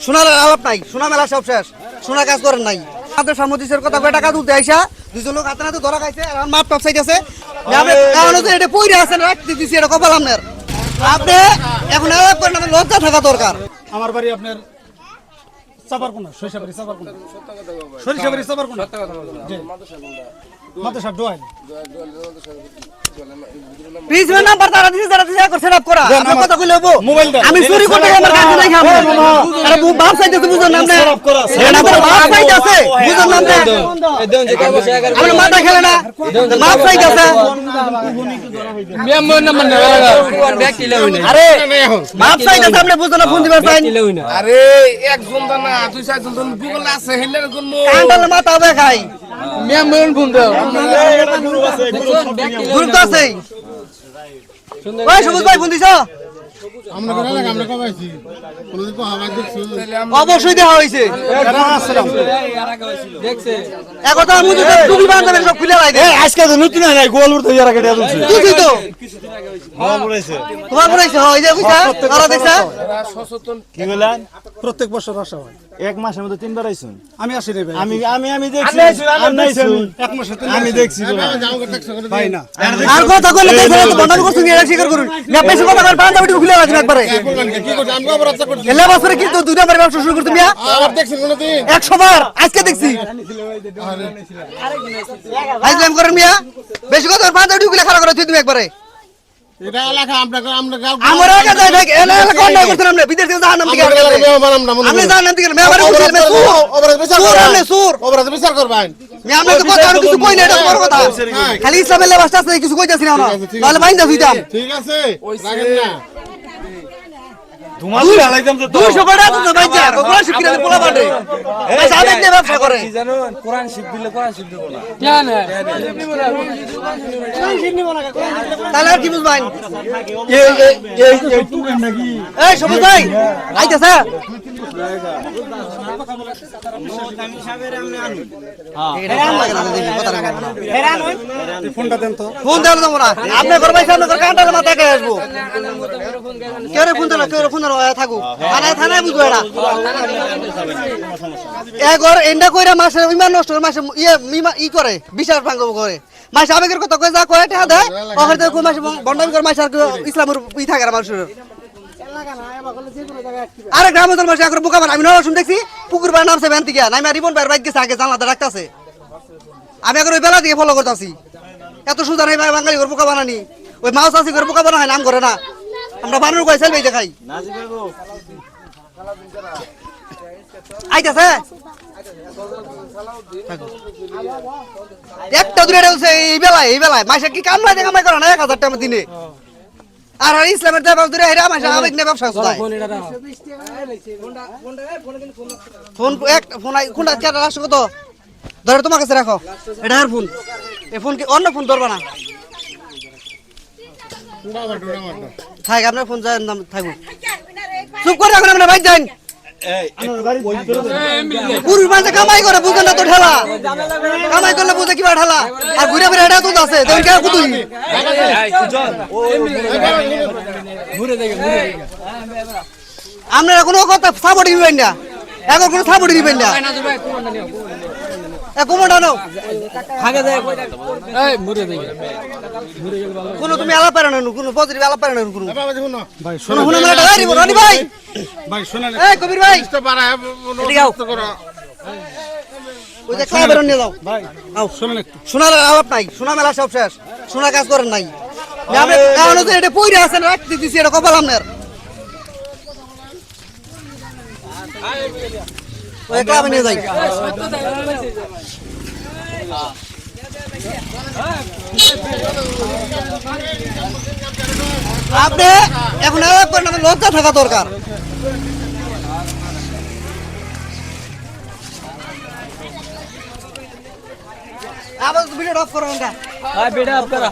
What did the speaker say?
শোনার আলাপ নাই, শোনা মেলা সব শেষ, শোনা কাজ করেন নাই। আমাদের সামুদ্রিকের কথা কয় টাকা তুলতে আইসা দুজন লোক হাতে নাতে ধরা খাইছে, আর মাপ টপ চাইতেছে। এটা পইরে আছেন, রাখতে দিছি, এটা কপাল আপনার। আপনি এখন আলাপ করেন, আপনার লজ্জা থাকা দরকার। আমার বাড়ি আপনার চাপারকোনা, সরিষাবাড়ি চাপারকোনা, সরিষাবাড়ি চাপারকোনা, মাদ্রাসা ডোয়াল। প্রিন্সিপাল নাম্বার তারা দিছে, যারা দিছে করে সেটআপ করা। আপনি কথা কইলে হবো? আমি চুরি করতে আমার কাছে নাই খাবো। আরে বাপ চাইতেছে, বুঝুন না আপনি? এটা তো বাপ চাইতেছে, বুঝুন না আপনি? আপনি মাথা খেলে না, বাপ চাইতেছে। মেম্বার নাম্বার না ব্যক্তি লই না। আরে বাপ চাইতেছে, আপনি বুঝুন না? ফোন দিবার চাই। আরে একজন দা না, দুই চারজন জন গুগল আছে, হেলের কোন কান্ডালে মাথা হবে খাই। মেম্বার ফোন দাও। গ্রুপ তো আছে। ওই সবুজ ভাই ফোন দিছো? আমরা করা লাগে, আমরা কমাইছি কোনদিন কো হাওয়া দেখছো? অবশ্যই দেওয়া হয়েছে। দেখছে একথা আমি তো টুপি বাঁধবে সব খুলে লাই দে। আজকে তো নতুন হয় নাই, গোল উঠতে যারা কেটে দিচ্ছে। তুই তো হাওয়া পড়াইছে। তোমার বলেছে হয় যে বুঝা আর দেখছা কি বলেন? প্রত্যেক বছর আসা হয়। এক মাসের মধ্যে তিনবার আইছুন। আমি আসি রে ভাই। আমি দেখছি। এক মাসে আমি দেখছি ভাই না। আর কথা কইলে দেখছ তো বন্ধ করছ কি এটা স্বীকার করুন। না বেশি কথা কর, পাঞ্জাবিটা খুলে রাখুন একবারে। কি করছ? আমরা অপরাধ করছি। এলা বছরে কি তো দুই নাম্বার ব্যবসা শুরু করতে মিয়া? আবার দেখছেন কোনদিন? 100 বার আজকে দেখছি। আইজলাম করেন মিয়া, বেশি কথা পাঞ্জাবিটা খুলে খারাপ করে তুমি একবারে। এটা এলাকা আমরা গাও আমার আগে যাই দেখ, এলা কোন নাই করছেন আপনি? বিদেশ থেকে জাহান নাম দিকে আপনি জাহান নাম দিকে মেয়া বাড়ি বসে অপরাধ বিচার সুর আপনি সুর। অপরাধ বিচার করবেন। মেয়া আপনি তো কথা আর কিছু কই না, এটা বড় কথা। খালি ইসলামের লেবাসটা আছে, কিছু কইতাছি না আমরা, তাহলে বাইন্দা দিতাম। ঠিক আছে, রাখেন না। তোমার হালাইতাম তো 200 টাকা তো বাইন্দা কোরআন শিক্ষা দিয়ে পোলা বাটে এই সাবেক নিয়ে ব্যবসা করে। কি জানো, কোরআন শিখ দিলে কোরআন শিখ দেব না। না তাহলে আর কি বুঝবেন? এই টুকেন নাকি? এই সবুজ ভাই আইতাছে। ফোনটা দেন তো। ফোন দেন তো মোরা, আপনি ঘর বাইসা আপনি ঘর কান্টালে মাথা কে আসবো। কেউ রে ফোন দিল, কেউ রে ফোন দিল, থাকু থানায় বুঝবো এটা। এগর এন্ডা কইরা মাসে ইমান নষ্ট করে, মাসে ই করে বিশ্বাস ভাঙ করে। মাসে আবেগের কথা কই যা কয় টাকা দেয়, ওখানে তো কোন মাসে বন্ডামি করে মাসে আর ইসলামের ই থাকে না মানুষের। আরে গ্রামের মাসে এখন বোকা বানা, আমি নয় শুন দেখছি পুকুর পাড়ে নামছে ভ্যান থেকে, নামে রিবন ভাইয়ের বাইক গেছে আগে জানলাতে রাখতেছে। আমি এখন ওই বেলা দিয়ে ফলো করতেছি। এত সুন্দর এই বাঙালি করে বোকা বানানি, ওই মাছ চাষি করে বোকা বানা হয়, নাম করে না। আমরা বানুর কয় সেলফি দেখাই। আইতাছে একটা দূরে এই বেলায় মাসে কি কামাই দেখা কামাই করে না 1000 টাকা দিনে। আর ইসলামের দেব দূরে হেরা মাসে আবেগ নিয়ে ব্যবসা করতে ফোন এক ফোন কোনটা কেটে রাখছো কত ধরে তোমার কাছে রাখো। এটা আর ফোন, এই ফোন কি অন্য ফোন ধরবা না? থাক আপনার ফোন যায় থাকুন, চুপ করে রাখুন, আপনার বাইক যান। পুরুষ মানুষ কামাই করে বুঝেন না তো ঠেলা, কামাই করলে বুঝে কিবা ঠেলা। আর ঘুরে ফিরে এটা তো আছে দেখুন কেউ কুতুই আপনারা কোনো কথা সাপোর্ট দিবেন না, এখন কোনো সাপোর্ট দিবেন না। কোনো তুমি আলাপ পারে না, কোনো পজিটিভ আলাপ পারে না, কোনো ভাই রানি ভাই ভাই শুনেন, এই কবির ভাই তো পারা করো। ওই যে খাবার নিয়ে যাও ভাই আও। শুনেন একটু। শোনার আলাপ নাই, শোনা মেলা সব শেষ, শোনা কাজ করেন নাই। আপনি কারণ হচ্ছে এটা পইরে আছেন, রাখতে দিছি, এটা কপাল আপনার। ওই ক্লাবে নিয়ে যাই। আপনি এখন আলাপ করেন, আপনার লজ্জা থাকা দরকার। আবার ভিডিও অফ করো। বেটা আপনারা